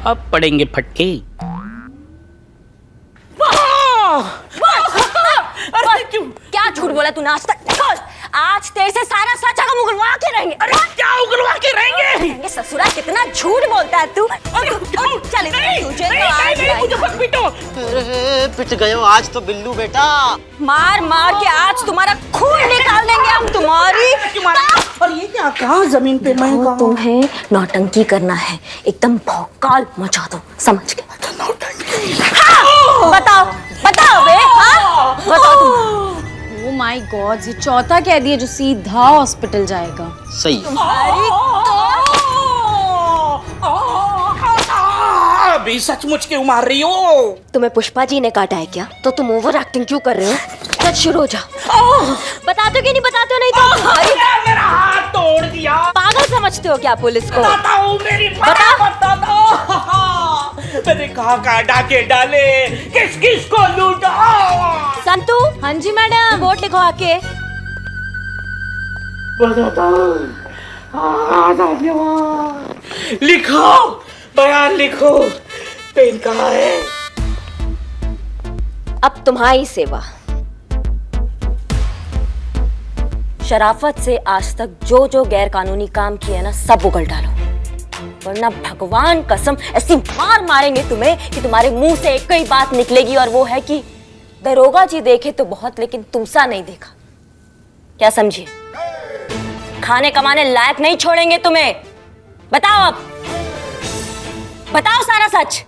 अब पड़ेंगे फटके। अरे क्यों? क्या झूठ बोला तूने आज तक? आज तेरे से सारा सच हम उगलवा के रहेंगे। अरे क्या उगलवा के रहेंगे? ससुरा कितना झूठ बोलता है तू। चल तुझे तो आज मुझे मत पीटो। पिट गए हो आज तो बिल्लू बेटा। मार मार के आज तुम्हारा खून निकाल देंगे हम तुम्हारी। और ये क्या कहाँ जमीन पे मैं कहाँ? तुम्हें नौटंकी करना है, एकदम भौकाल मचा दो, समझ गए? हाँ, बताओ बताओ बे, हाँ बताओ तुम। ओह माय गॉड, ये चौथा कह दिया जो सीधा हॉस्पिटल जाएगा। सही। अभी सचमुच क्यों मार रही हो? तुम्हें पुष्पा जी ने काटा है क्या? तो तुम ओवर एक्टिंग क्यों कर रहे हो? सच शुरू हो जाओ। बताते हो कि नहीं बताते हो? नहीं तो मेरा हाथ तोड़ दिया। पागल समझते हो क्या पुलिस को? बताओ मेरी बता दो। मैंने कहा डाके डाले, किस किस को लूटा? संतू। हाँ जी मैडम। रिपोर्ट लिखो आके। लिखो, बयान लिखो। पेन कहाँ है? अब तुम्हारी सेवा। शराफत से आज तक जो जो गैर कानूनी काम किए ना, सब उगल डालो, वरना भगवान कसम ऐसी मार मारेंगे तुम्हें कि तुम्हारे मुंह से एक ही बात निकलेगी, और वो है कि दरोगा जी देखे तो बहुत, लेकिन तुमसा नहीं देखा। क्या समझिए? खाने कमाने लायक नहीं छोड़ेंगे तुम्हें। बताओ अब, बताओ सारा सच।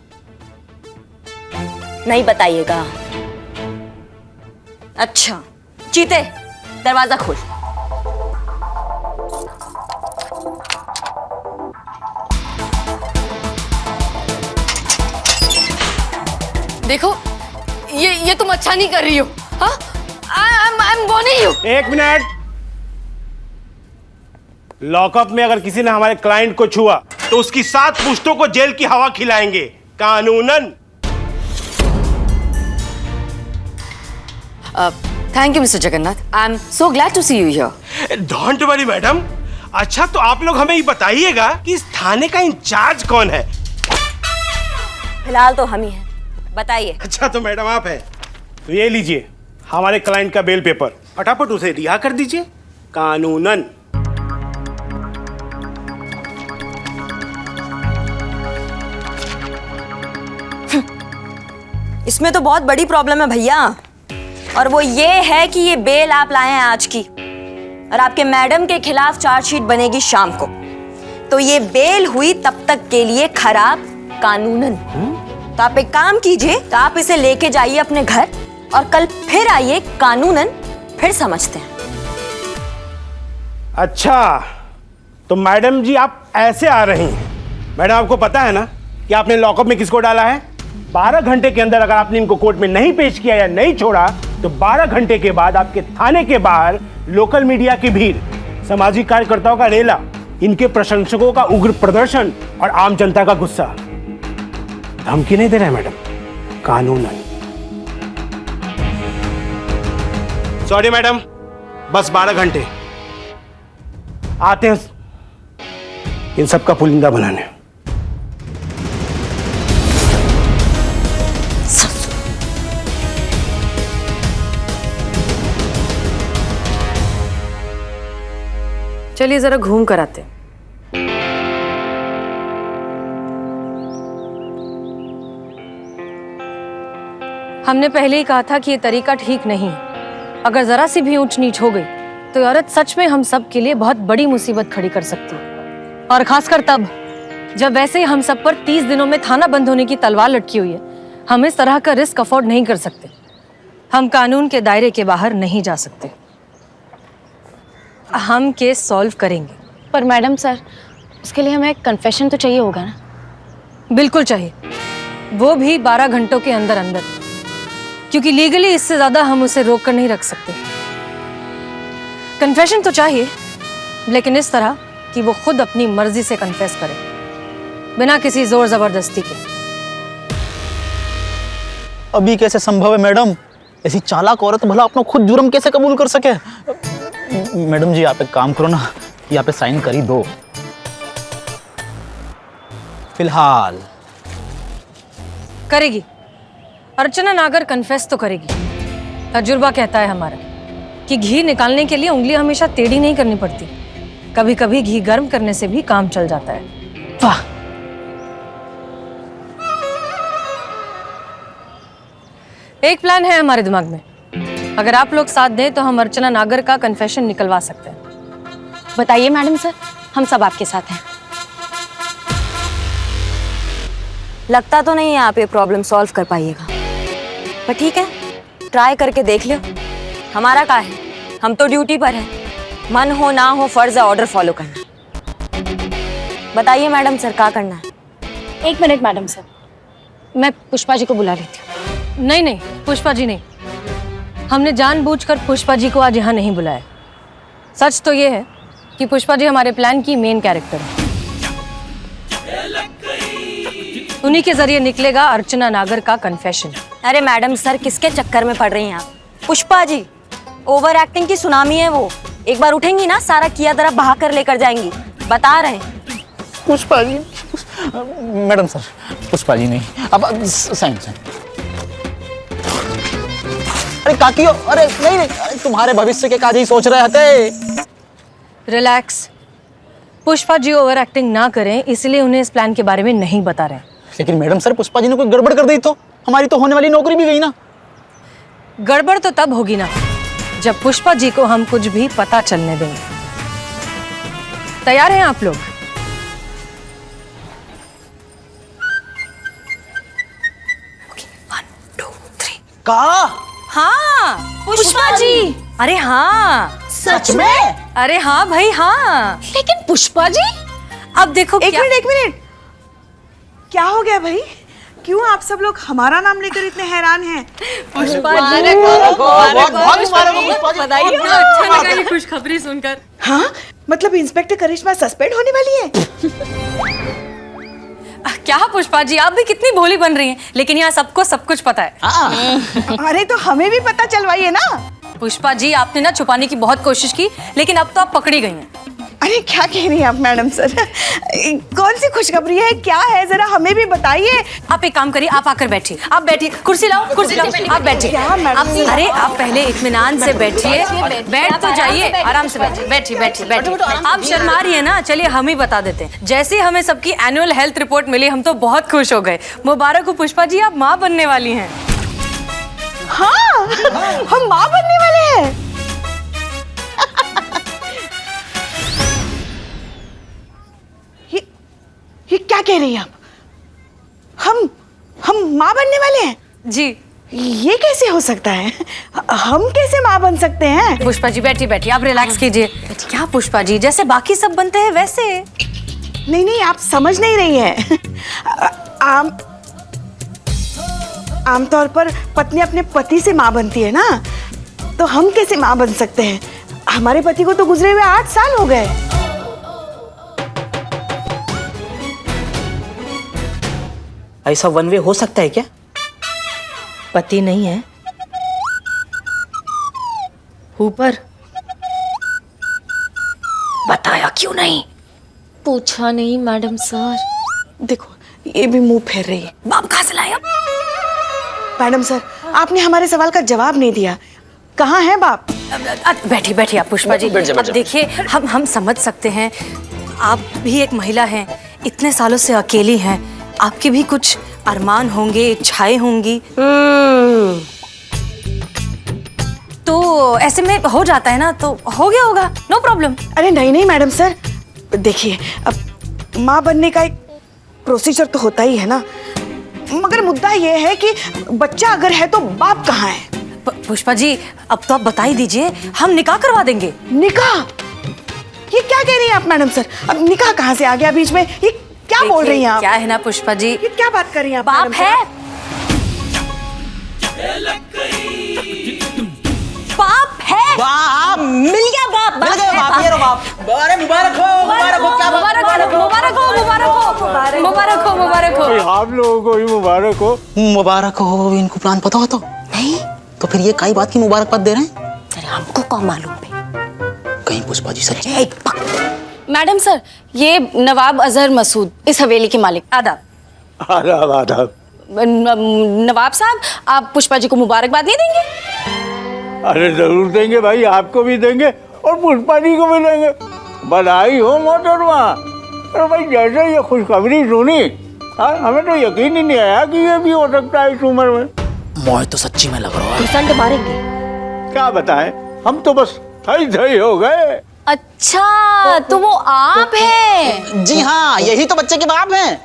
नहीं बताइएगा? अच्छा, चीते दरवाजा खोल। देखो, ये तुम अच्छा नहीं कर रही हो। हाँ, आई एम वार्निंग यू। एक मिनट। लॉकअप में अगर किसी ने हमारे क्लाइंट को छुआ तो उसकी 7 पुश्तों को जेल की हवा खिलाएंगे, कानूनन। Thank you mister Jagannath, I am so glad to see you here. Don't worry madam. अच्छा, तो आप लोग हमें ये बताइएगा कि इस थाने का इंचार्ज कौन है? फिलहाल तो हम ही हैं, बताइए। अच्छा, तो मैडम आप है, तो ये लीजिए हमारे क्लाइंट का बेल पेपर, फटाफट उसे रिहा कर दीजिए, कानूनन। इसमें तो बहुत बड़ी प्रॉब्लम है भैया, और वो ये है कि ये बेल आप लाए हैं आज की, और आपके मैडम के खिलाफ चार्जशीट बनेगी शाम को, तो ये बेल हुई तब तक के लिए खराब कानूनन। तो आप एक काम कीजिए, तो आप इसे लेके जाइए अपने घर, और कल फिर आइए, कानूनन फिर समझते हैं। अच्छा, तो मैडम जी आप ऐसे आ रही हैं। मैडम, आपको पता है ना कि आपने लॉकअप में किसको डाला है? 12 घंटे के अंदर अगर आपने इनको कोर्ट में नहीं पेश किया या नहीं छोड़ा, तो 12 घंटे के बाद आपके थाने के बाहर लोकल मीडिया की भीड़, सामाजिक कार्यकर्ताओं का रेला, इनके प्रशंसकों का उग्र प्रदर्शन और आम जनता का गुस्सा। धमकी नहीं दे रहे मैडम, कानूनन। सॉरी मैडम, बस 12 घंटे। आते हैं इन सब का पुलिंदा बनाने। चलिए जरा घूम कर आते। हमने पहले ही कहा था कि ये तरीका ठीक नहीं है। अगर जरा सी भी ऊंच नीच हो गई तो ये औरत सच में हम सब के लिए बहुत बड़ी मुसीबत खड़ी कर सकती है, और खासकर तब जब वैसे ही हम सब पर 30 दिनों में थाना बंद होने की तलवार लटकी हुई है। हम इस तरह का रिस्क अफोर्ड नहीं कर सकते। हम कानून के दायरे के बाहर नहीं जा सकते। हम केस सॉल्व करेंगे। पर मैडम सर, उसके लिए हमें कन्फेशन तो चाहिए होगा ना? बिल्कुल चाहिए, वो भी 12 घंटों के अंदर अंदर, क्योंकि लीगली इससे ज्यादा हम उसे रोक कर नहीं रख सकते। कन्फेशन तो चाहिए, लेकिन इस तरह कि वो खुद अपनी मर्जी से कन्फेस करे, बिना किसी जोर जबरदस्ती के। अभी कैसे संभव है मैडम? ऐसी चालाक औरत भला अपना खुद जुर्म कैसे कबूल कर सके? मैडम जी आप एक काम करो ना, यहाँ पे साइन कर ही दो। फिलहाल करेगी। अर्चना नागर कन्फेस तो करेगी। तजुर्बा कहता है हमारा कि घी निकालने के लिए उंगली हमेशा टेढ़ी नहीं करनी पड़ती, कभी कभी घी गर्म करने से भी काम चल जाता है। वाह, एक प्लान है हमारे दिमाग में। अगर आप लोग साथ दें तो हम अर्चना नागर का कन्फेशन निकलवा सकते हैं। बताइए मैडम सर, हम सब आपके साथ हैं। लगता तो नहीं है आप ये प्रॉब्लम सॉल्व कर पाइएगा, पर ठीक है, ट्राई करके देख लो। हमारा क्या है, हम तो ड्यूटी पर हैं। मन हो ना हो फर्ज है ऑर्डर फॉलो करना। बताइए मैडम सर, क्या करना है? 1 मिनट मैडम सर, मैं पुष्पा जी को बुला लेती हूँ। नहीं नहीं पुष्पा जी नहीं, हमने जानबूझकर पुष्पा जी को आज यहाँ नहीं बुलाया। सच तो ये है कि पुष्पा जी हमारे प्लान की मेन कैरेक्टर है। उन्हीं के जरिए निकलेगा अर्चना नागर का कन्फेशन। अरे मैडम सर, किसके चक्कर में पड़ रही हैं आप? पुष्पा जी ओवर एक्टिंग की सुनामी है वो। एक बार उठेंगी ना, सारा किया दरा बहा कर लेकर जाएंगी। बता रहे हैं। पुष्पा जी, मैडम सर, पुष्पा जी नहीं। अब साइन। अरे काकियो, अरे नहीं नहीं, अरे तुम्हारे भविष्य के काज ही सोच रहे थे। Relax, Pushpa ji over acting ना करें, इसलिए उन्हें इस प्लान के बारे में नहीं बता रहे। लेकिन मैडम सर, पुष्पा जी ने कोई गड़बड़ कर दी तो हमारी तो होने वाली नौकरी भी गई ना। गड़बड़ तो तब होगी ना जब पुष्पा जी को हम कुछ भी पता चलने देंगे। तैयार हैं आप लोग? का? हाँ पुष्पा जी। अरे हाँ, सच में? अरे हाँ भाई हाँ। लेकिन पुष्पा जी, अब देखो एक मिनट, क्या हो गया भाई? क्यों आप सब लोग हमारा नाम लेकर इतने हैरान हैं? अच्छा लगा ये खुशखबरी सुनकर। हाँ, मतलब इंस्पेक्टर करिश्मा सस्पेंड होने वाली है? क्या पुष्पा जी, आप भी कितनी भोली बन रही हैं, लेकिन यहाँ सबको सब कुछ पता है। अरे तो हमें भी पता चलवाइए ना। पुष्पा जी, आपने ना छुपाने की बहुत कोशिश की, लेकिन अब तो आप पकड़ी गई हैं। अरे क्या कह रही हैं आप मैडम सर? कौन सी खुशखबरी है, क्या है, जरा हमें भी बताइए। आप एक काम करिए, आप आकर बैठिए। आप बैठिए, कुर्सी लाओ, आप बैठिए। क्या मैडम? अरे आप पहले इत्मीनान से बैठिए, बैठ तो जाइए, आराम से बैठिए। आप शर्मा रही है ना, चलिए हम ही बता देते हैं। जैसे ही हमें सबकी एनुअल हेल्थ रिपोर्ट मिली, हम तो बहुत खुश हो गए। मुबारक हो पुष्पा जी, आप माँ बनने वाली हैं। हाँ, हम माँ बनने वाले हैं। ये क्या कह रही हैं आप? हम माँ बनने वाले हैं? जी। ये कैसे हो सकता है? हम कैसे माँ बन सकते हैं? पुष्पा जी बैठिए, आप रिलैक्स कीजिए। क्या पुष्पा जी, जैसे बाकी सब बनते हैं वैसे। नहीं, आप समझ नहीं रही हैं। आमतौर पर पत्नी अपने पति से माँ बनती है ना, तो हम कैसे माँ बन सकते हैं? हमारे पति को तो गुजरे हुए 8 साल हो गए। ऐसा वन वे हो सकता है क्या? पति नहीं है ऊपर? बताया क्यों नहीं? पूछा नहीं मैडम सर। देखो, ये भी मुंह फेर रही है। बाप कहाँ से लाया? मैडम सर, आपने हमारे सवाल का जवाब नहीं दिया। कहाँ है बाप? बैठिए आप पुष्पा जी। अब देखिए, हम समझ सकते हैं, आप भी एक महिला हैं, इतने सालों से अकेली हैं, आपके भी कुछ अरमान होंगे, इच्छाएं होंगी। तो ऐसे में हो जाता है ना, तो हो गया होगा, नो प्रॉब्लम। अरे नहीं मैडम सर, देखिए, अब माँ बनने का एक प्रोसीजर तो होता ही है ना, मगर मुद्दा ये है कि बच्चा अगर है तो बाप कहाँ है? पुष्पा जी, अब तो आप बता ही दीजिए, हम निकाह करवा देंगे। निकाह? ये क्या कह रही हैं आप मैडम सर? अब निकाह कहाँ से आ गया बीच में? ये क्या बोल रही हैं आप? क्या है ना पुष्पा जी, ये क्या बात कर रही हैं आप? बाप मैडम है, बाप है, बाप मिल गया बाप। मिल गया बाप। ये लो बाप। अरे मुबारक हो, क्या मुबारक हो। आप लोगों को भी मुबारक हो। मुबारक हो। इनको प्लान पता हो तो नहीं, तो फिर ये कई बात की मुबारकबाद दे रहे हैं? अरे हमको कौन मालूम है? कहीं पुष्पा जी सच? मैडम सर, ये नवाब अजहर मसूद, इस हवेली के मालिक। आदाब। आदाब। नवाब साहब, आप पुष्पा जी को मुबारकबाद नहीं देंगे? अरे जरूर देंगे भाई, आपको भी देंगे और पुष्पा जी को भी देंगे। बधाई हो मोहतरमा। अरे भाई जैसे ये खुशखबरी सुनी, हमें तो यकीन ही नहीं आया कि ये भी हो सकता है इस उम्र में। मोह तो सच्ची में लग रहा है। घुसंड मारेंगे। क्या बताएं, हम तो बस थई हो गए। अच्छा, तो वो आप हैं? जी हाँ, यही तो बच्चे के बाप हैं।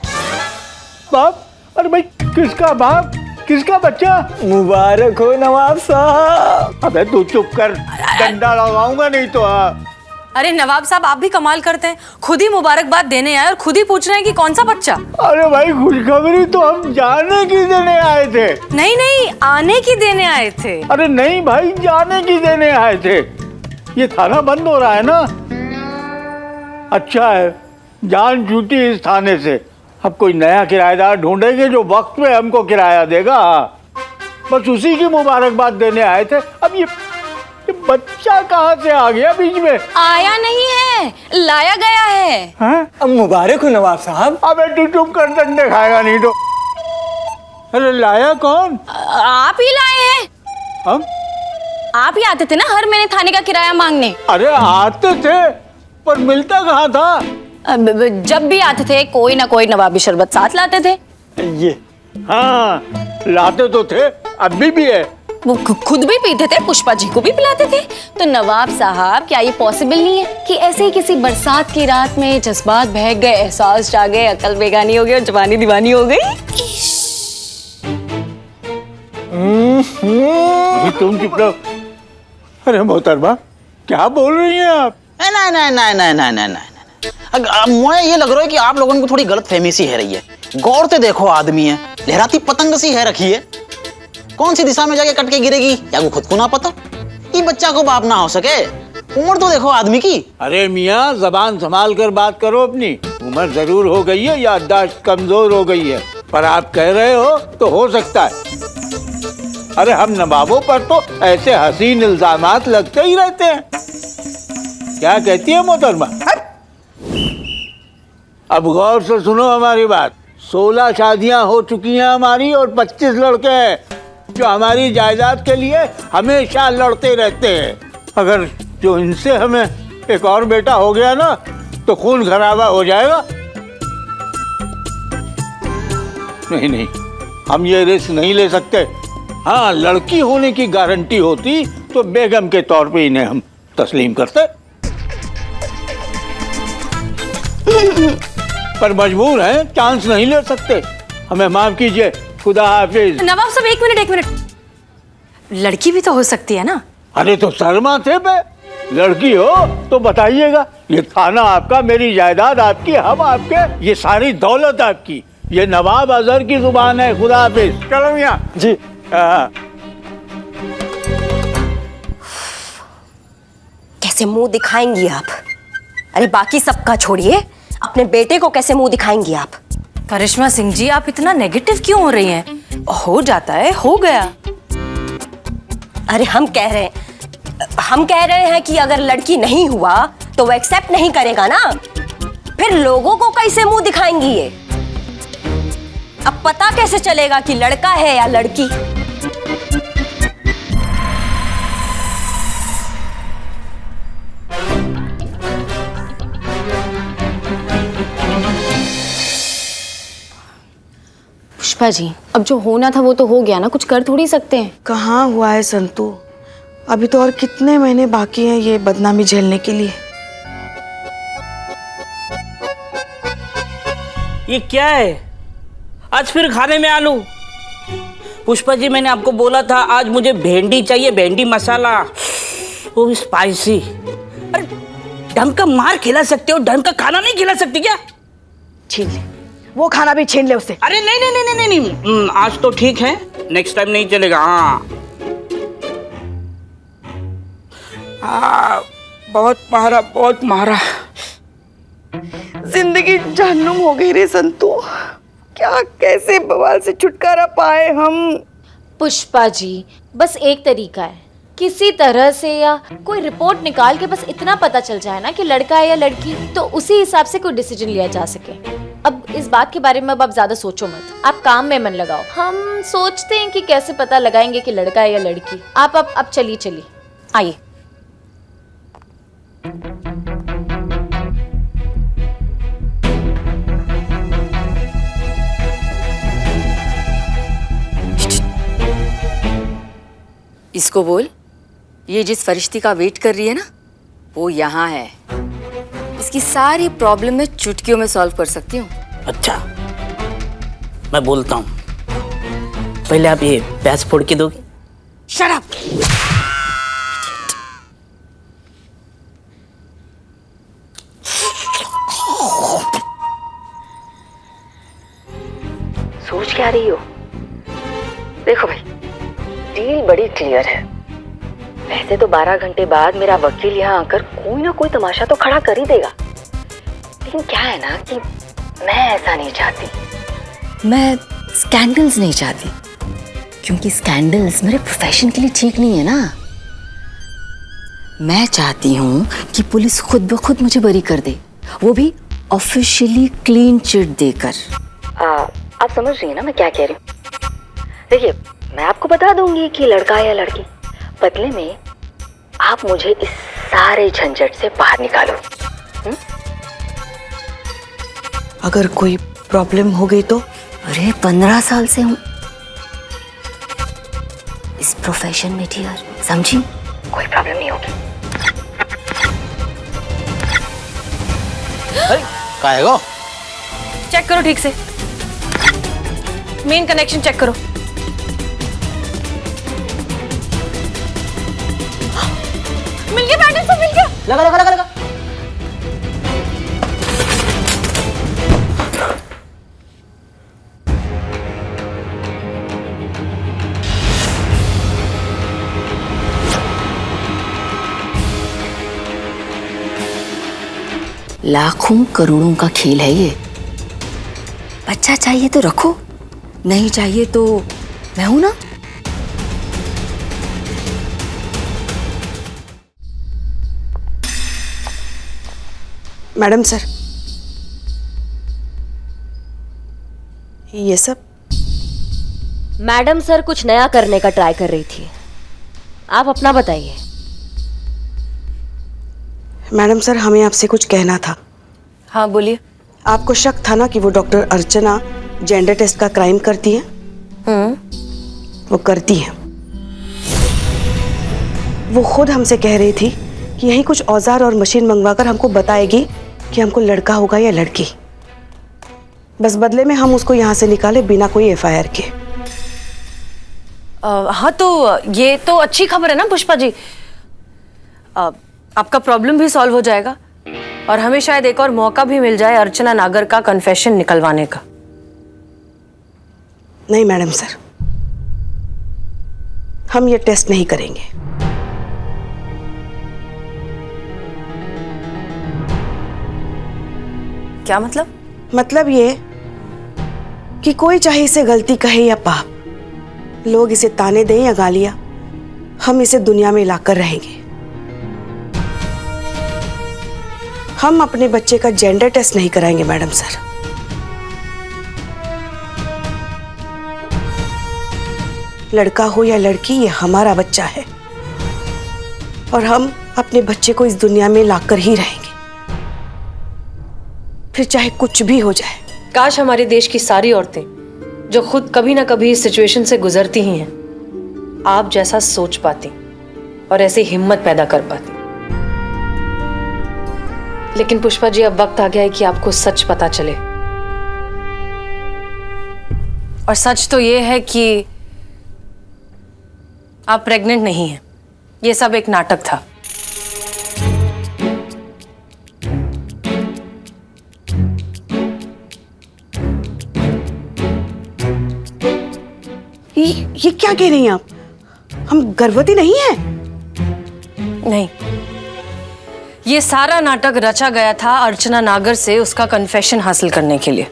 बाप? अरे भाई किसका बाप, किसका बच्चा? मुबारक हो नवाब साहब। अबे तू चुप कर, डंडा लगाऊंगा नहीं तो। अरे नवाब साहब, आप भी कमाल करते हैं, खुद ही मुबारकबाद देने आए और खुद ही पूछ रहे हैं कि कौन सा बच्चा। अरे भाई खुशखबरी तो हम जाने की देने आए थे। नहीं नहीं, आने की देने आए थे। अरे नहीं भाई, जाने की देने आए थे। ये थाना बंद हो रहा है ना। अच्छा है, जान छूटी इस थाने से। अब कोई नया किराएदार ढूंढेंगे जो वक्त पे हमको किराया देगा। बस उसी की मुबारकबाद देने आए थे। अब ये बच्चा कहाँ से आ गया बीच में? आया नहीं है, लाया गया है। हैं? अब मुबारक हो नवाब साहब। अबे तू चुप कर, डंडे खाएगा नहीं तो। अरे लाया कौन? आप ही लाए हैं। हम? आप ही आते थे ना हर महीने थाने का किराया मांगने। अरे आते थे, पर मिलता कहाँ था? जब भी आते थे कोई ना कोई नवाबी शरबत साथ लाते थे। ये हाँ, लाते तो थे, अभी भी है। वो खुद भी पीते थे, पुष्पा जी को भी पिलाते थे। तो नवाब साहब, क्या ये पॉसिबल नहीं है कि ऐसे ही किसी बरसात की रात में जज्बात बहक गए, एहसास जागे, अकल बेगानी हो गई और जवानी दीवानी हो गई? तुम चुप रहो। अरे मोहतरमा, क्या बोल रही हैं आप? नहीं, मुझे ये लग रहा है कि आप लोगों को थोड़ी गलत फहमी सी है रही है। गौर से देखो, आदमी है, लहराती पतंग सी है रखी है। कौन सी दिशा में जाके कट के गिरेगी या वो खुद को ना पता। ये बच्चा को बाप ना हो सके। उम्र तो देखो आदमी की। अरे मियाँ, जबान संभाल कर बात करो अपनी। उम्र जरूर हो गई है, याददाश्त कमजोर हो गई है, पर आप कह रहे हो तो हो सकता है। अरे हम नवाबों पर तो ऐसे हसीन इल्जामात लगते ही रहते हैं। क्या कहती है मोहतरमा? अब गौर से सुनो हमारी बात। 16 शादियां हो चुकी हैं हमारी और 25 लड़के हैं जो हमारी जायदाद के लिए हमेशा लड़ते रहते हैं। अगर जो इनसे हमें एक और बेटा हो गया ना, तो खून खराबा हो जाएगा। नहीं, हम ये रिस्क नहीं ले सकते। हाँ, लड़की होने की गारंटी होती तो बेगम के तौर पे इन्हें हम तस्लीम करते, पर मजबूर हैं, चांस नहीं ले सकते। हमें माफ कीजिए, खुदा हाफिज। नवाब साहब, एक मिनट। लड़की भी तो हो सकती है ना? अरे तो शर्मा थे पे, लड़की हो तो बताइएगा। ये थाना आपका, मेरी जायदाद आपकी, हम आपके, ये सारी दौलत आपकी। ये नवाब अजहर की जुबान है। खुदा हाफिज। चलो मियां जी। कैसे मुंह दिखाएंगी आप? अरे बाकी सबका छोड़िए, अपने बेटे को कैसे मुंह दिखाएंगी आप? करिश्मा सिंह जी, आप इतना नेगेटिव क्यों हो रही हैं? हो जाता है, हो गया। अरे हम कह रहे हैं कि अगर लड़की नहीं हुआ तो वो एक्सेप्ट नहीं करेगा ना, फिर लोगों को कैसे मुंह दिखाएंगी ये? अब पता कैसे चलेगा कि लड़का है या लड़की? पुष्पा जी, अब जो होना था वो तो हो गया ना, कुछ कर थोड़ी सकते हैं। कहाँ हुआ है संतू? अभी तो और कितने महीने बाकी हैं ये बदनामी झेलने के लिए। ये क्या है? आज फिर खाने में आलू? पुष्पा जी, मैंने आपको बोला था आज मुझे भेंडी चाहिए, भेंडी मसाला, वो भी स्पाइसी। अरे ढंग का मार खिला सकते हो, ढंग का खाना नहीं खिला सकती क्या? छीन ले, वो खाना भी छीन ले उससे। अरे नहीं, आज तो ठीक है, नेक्स्ट टाइम नहीं चलेगा। हाँ, बहुत मारा। जिंदगी जहन्नुम हो गई रे संतू। क्या कैसे बवाल से छुटकारा पाए हम? पुष्पा जी, बस एक तरीका है, किसी तरह से या कोई रिपोर्ट निकाल के बस इतना पता चल जाए ना कि लड़का है या लड़की, तो उसी हिसाब से कोई डिसीजन लिया जा सके। अब इस बात के बारे में अब आप ज्यादा सोचो मत, आप काम में मन लगाओ। हम सोचते हैं कि कैसे पता लगाएंगे कि लड़का है या लड़की। आप अब चलिए आइए। इसको बोल, ये जिस फरिश्ती का वेट कर रही है ना, वो यहाँ है। इसकी सारी प्रॉब्लम मैं चुटकियों में सॉल्व कर सकती हूँ। अच्छा, मैं बोलता हूँ, पहले आप ये प्याज फोड़ के दोगे? Shut up. सोच क्या रही हो? देखो भाई, डील बड़ी क्लियर है। वैसे तो 12 घंटे बाद मेरा वकील यहाँ आकर कोई ना कोई तमाशा तो खड़ा कर ही देगा, लेकिन क्या है ना कि मैं ऐसा नहीं चाहती। मैं स्कैंडल्स नहीं चाहती, क्योंकि स्कैंडल्स मेरे प्रोफेशन के लिए ठीक नहीं है ना। मैं चाहती हूँ कि पुलिस खुद ब खुद मुझे बरी कर दे, वो भी ऑफिशियली क्लीन चिट देकर। आप समझ रही हैं ना मैं क्या कह रही हूँ? देखिए, मैं आपको बता दूंगी कि लड़का है या लड़की, बदले में आप मुझे इस सारे झंझट से बाहर निकालो। अगर कोई प्रॉब्लम हो गई तो? अरे 15 साल से हूँ इस प्रोफेशन में डियर, समझी? कोई प्रॉब्लम नहीं होगी। का है गो? चेक करो ठीक से, मेन कनेक्शन चेक करो। मिल गया पैटर्न, सब मिल गया। लगा लगा लगा लगा। लाखों करोड़ों का खेल है ये। बच्चा चाहिए तो रखो, नहीं चाहिए तो मैं हूं ना। मैडम सर, ये सब? मैडम सर कुछ नया करने का ट्राई कर रही थी, आप अपना बताइए। मैडम सर, हमें आपसे कुछ कहना था। हाँ बोलिए। आपको शक था ना कि वो डॉक्टर अर्चना जेंडर टेस्ट का क्राइम करती है? वो करती है। वो खुद हमसे कह रही थी कि यही कुछ औजार और मशीन मंगवाकर हमको बताएगी कि हमको लड़का होगा या लड़की। बस बदले में हम उसको यहाँ से निकाले बिना कोई FIR के। हाँ तो ये तो अच्छी खबर है ना पुष्पा जी। आपका प्रॉब्लम भी सॉल्व हो जाएगा और हमें शायद एक और मौका भी मिल जाए अर्चना नागर का कन्फेशन निकलवाने का। नहीं मैडम सर, हम ये टेस्ट नहीं करेंगे। क्या मतलब? मतलब ये कि कोई चाहे इसे गलती कहे या पाप, लोग इसे ताने दें या गालियां, हम इसे दुनिया में लाकर रहेंगे। हम अपने बच्चे का जेंडर टेस्ट नहीं कराएंगे मैडम सर। लड़का हो या लड़की, ये हमारा बच्चा है और हम अपने बच्चे को इस दुनिया में लाकर ही रहेंगे, फिर चाहे कुछ भी हो जाए। काश हमारे देश की सारी औरतें जो खुद कभी ना कभी इस सिचुएशन से गुजरती ही हैं, आप जैसा सोच पाती और ऐसी हिम्मत पैदा कर पाती। लेकिन पुष्पा जी, अब वक्त आ गया है कि आपको सच पता चले। और सच तो ये है कि आप प्रेग्नेंट नहीं हैं। ये सब एक नाटक था। ये क्या कह रही हैं आप? हम गर्भवती नहीं हैं। नहीं, ये सारा नाटक रचा गया था अर्चना नागर से उसका कन्फेशन हासिल करने के लिए।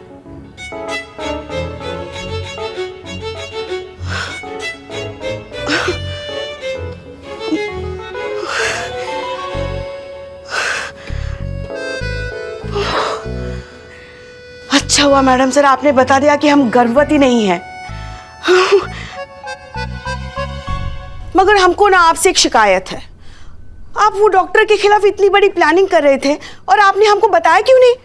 हुआ मैडम सर, आपने बता दिया कि हम गर्भवती नहीं हैं। मगर हमको ना आपसे एक शिकायत है। आप वो डॉक्टर के खिलाफ इतनी बड़ी प्लानिंग कर रहे थे और आपने हमको बताया क्यों नहीं?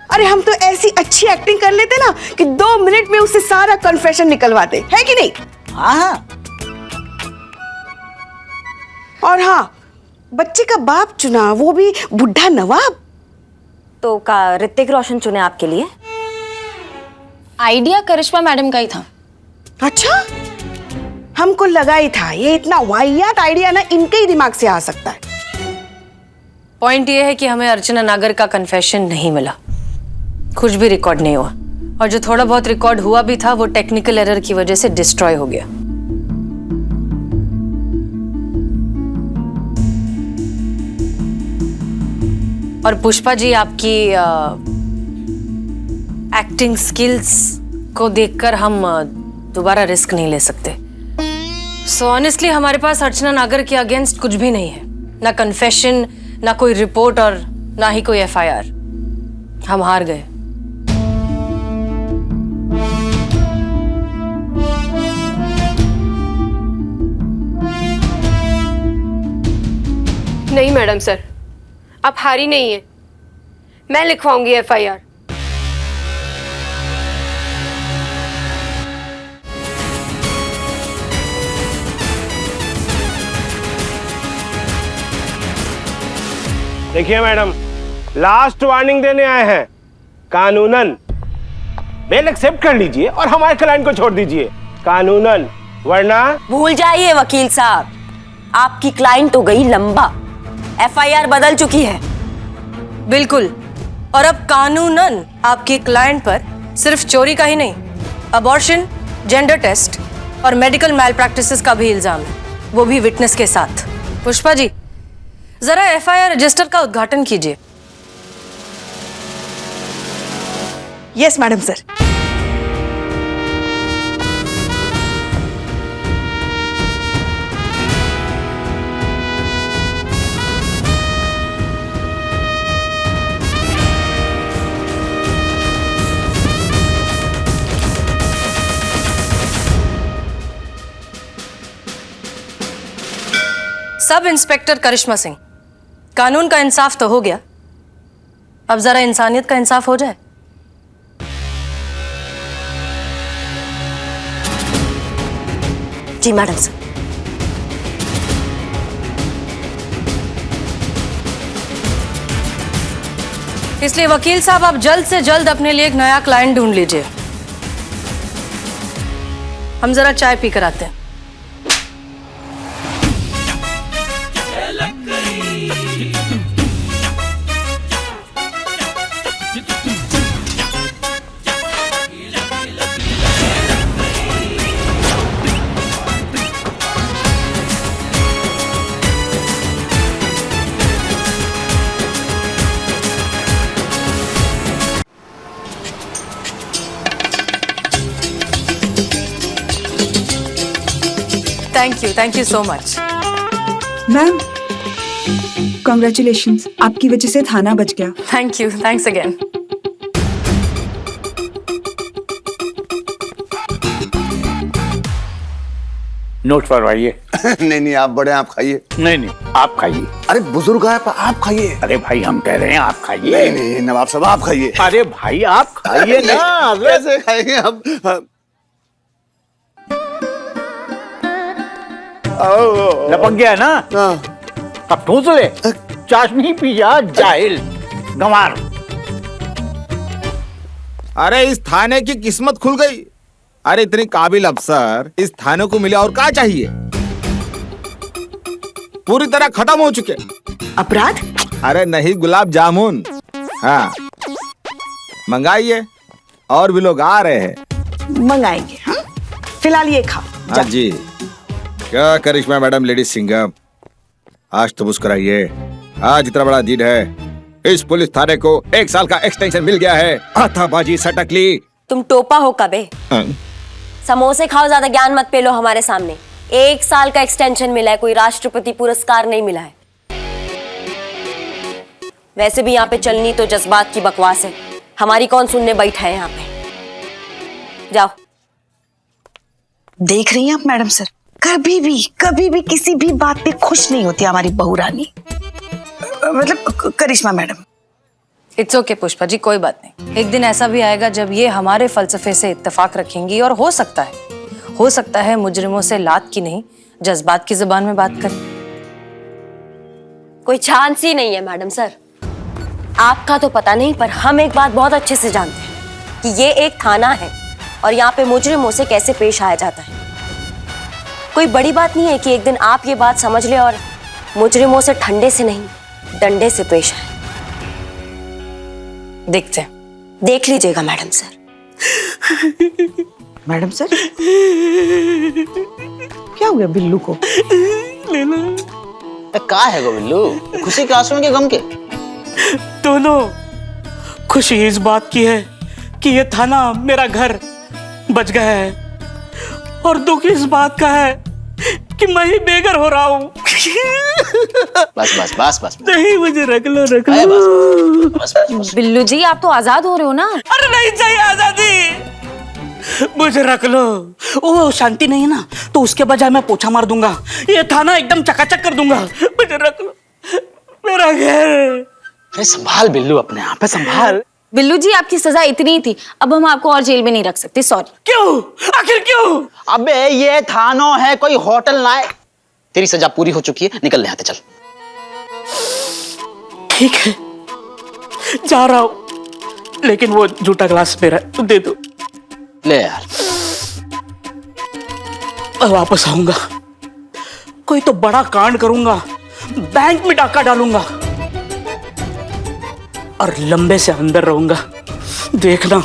अरे हम तो ऐसी अच्छी एक्टिंग कर लेते ना कि 2 मिनट में उससे सारा कन्फेशन निकलवाते, है कि नहीं? हाँ। और हाँ, बच्चे का बाप चुना, वो भी बुढ़ा नवाब। तो का ऋतिक रोशन चुने आपके लिए? आइडिया करिश्मा मैडम का ही था। अच्छा, हमको लगा ही था ये इतना वाहियात आइडिया ना इनके ही दिमाग से आ सकता है। पॉइंट ये है कि हमें अर्चना नागर का कन्फेशन नहीं मिला, कुछ भी रिकॉर्ड नहीं हुआ, और जो थोड़ा बहुत रिकॉर्ड हुआ भी था वो टेक्निकल एरर की वजह से डिस्ट्रॉय हो गया। और पुष्पा जी, आपकी एक्टिंग स्किल्स को देखकर हम दोबारा रिस्क नहीं ले सकते। सो ऑनेस्टली हमारे पास अर्चना नागर के अगेंस्ट कुछ भी नहीं है, ना कन्फेशन, ना कोई रिपोर्ट और ना ही कोई एफआईआर। हम हार गए। नहीं मैडम सर, आप हारी नहीं है, मैं लिखवाऊंगी एफआईआर। देखिए मैडम, लास्ट वार्निंग देने आए हैं। कानूनन बेल एक्सेप्ट कर लीजिए और हमारे क्लाइंट को छोड़ दीजिए, कानूनन, वरना। भूल जाइए वकील साहब, आपकी क्लाइंट तो गई लंबा, एफआईआर बदल चुकी है। बिल्कुल, और अब कानूनन आपकी क्लाइंट पर सिर्फ चोरी का ही नहीं, अबॉर्शन, जेंडर टेस्ट और मेडिकल मैल प्रैक्टिसेस का भी इल्जाम है, वो भी विटनेस के साथ। पुष्पा जी, जरा एफआईआर रजिस्टर का उद्घाटन कीजिए। Yes madam sir. Sub inspector Karishma Singh, कानून का इंसाफ तो हो गया, अब जरा इंसानियत का इंसाफ हो जाए। जी मैडम सर। इसलिए वकील साहब, आप जल्द से जल्द अपने लिए एक नया क्लाइंट ढूंढ लीजिए। हम जरा चाय पी कर आते हैं। Thank you so much. Ma'am, congratulations, आपकी वजह से थाना बच गया। Thank you, thanks again. Note फरमाइए। नहीं नहीं, आप बड़े, आप खाइए। नहीं नहीं, आप खाइए। अरे बुजुर्ग है, आप खाइए। अरे भाई, हम कह रहे हैं आप खाइए। नहीं नहीं नवाब साहब, आप खाइए। अरे भाई, आप खाइए ना। कैसे खाएंगे हम? लपक गया ना, अब ठूस ले। चाशनी पी जा, जाहिल गंवार। अरे इस थाने की किस्मत खुल गई। अरे इतनी काबिल अफसर इस थाने को मिले, और क्या चाहिए? पूरी तरह खत्म हो चुके अपराध। अरे नहीं, गुलाब जामुन। हाँ, मंगाइए, और भी लोग आ रहे हैं। मंगाएंगे। हाँ, फिलहाल ये खाओ। हाँ जी। क्या करिश्मा मैडम, लेडीज सिंगर, आज तो मुस्कुराइए। आज इतना बड़ा दिन है, इस पुलिस थाने को 1 साल का एक्सटेंशन मिल गया है। हाथाबाजी सटकली। तुम टोपा हो कबे? समोसे खाओ, ज्यादा ज्ञान मत पेलो हमारे सामने। 1 साल का एक्सटेंशन मिला है, कोई राष्ट्रपति पुरस्कार नहीं मिला है। वैसे भी यहाँ पे चलनी तो जज्बात की बकवास है, हमारी कौन सुनने बैठा है यहाँ पे। जाओ। देख रही हैं आप मैडम सर, कभी भी किसी भी बात पे खुश नहीं होती हमारी बहू रानी, मतलब करिश्मा madam. It's okay Pushpa ji, कोई बात नहीं। एक दिन ऐसा भी आएगा जब ये हमारे फलसफे से इत्तेफाक रखेंगी और हो सकता है मुजरिमों से लात की नहीं जज्बात की जुबान में बात करें। कोई चांस ही नहीं है मैडम सर। आपका तो पता नहीं, पर हम एक बात बहुत अच्छे से जानते हैं कि ये एक थाना है और यहाँ पे मुजरिमों से कैसे पेश आया जाता है। कोई बड़ी बात नहीं है कि एक दिन आप ये बात समझ ले और मुजरिमों से ठंडे से नहीं डंडे से पेश आए। देखते हैं। देख लीजिएगा मैडम सर। मैडम सर क्या हो गया बिल्लू को? का है गो बिल्लू, खुशी के आंसू के गम के? दोनों। खुशी इस बात की है कि ये थाना मेरा घर बच गया है, और दुख इस बात का है कि मैं ही बेघर हो रहा हूँ। बस बस बस बस नहीं, मुझे रख लो। बस। बिल्लू जी आप तो आजाद हो रहे हो ना? अरे नहीं चाहिए आजादी, मुझे रख लो। ओ शांति नहीं है ना, तो उसके बजाय मैं पोछा मार दूंगा, ये थाना एकदम चकाचक कर दूंगा। मुझे रख लो, मेरा घर। अरे संभाल बिल्लू, अपने आप पे संभाल। बिल्लू जी आपकी सजा इतनी ही थी, अब हम आपको और जेल में नहीं रख सकते, सॉरी। क्यों? आखिर क्यों? अबे ये थानो है, कोई होटल ना है। तेरी सजा पूरी हो चुकी है, निकल यहाँ से, चल। ठीक है, जा रहा हूं, लेकिन वो जूता ग्लास मेरा है, दे दो। ले यार। मैं वापस आऊंगा, कोई तो बड़ा कांड करूंगा, बैंक में डाका डालूंगा और लंबे से अंदर रहूंगा, देखना।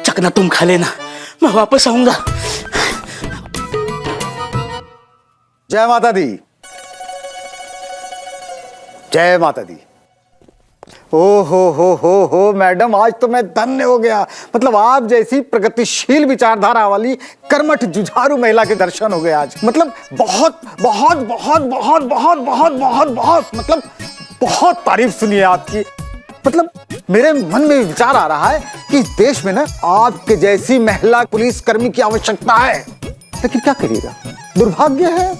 चकना तुम खा लेना, मैं वापस आऊंगा। जय माता दी, जय माता दी। ओ हो मैडम, आज तो मैं धन्य हो गया। मतलब आप जैसी प्रगतिशील विचारधारा वाली कर्मठ जुझारू महिला के दर्शन हो गए आज। मतलब बहुत बहुत बहुत बहुत बहुत बहुत बहुत बहुत मतलब बहुत तारीफ सुनी है आपकी। मतलब मेरे मन में विचार आ रहा है कि इस देश में ना आपके जैसी महिला पुलिसकर्मी की आवश्यकता है, लेकिन क्या करिएगा, दुर्भाग्य है,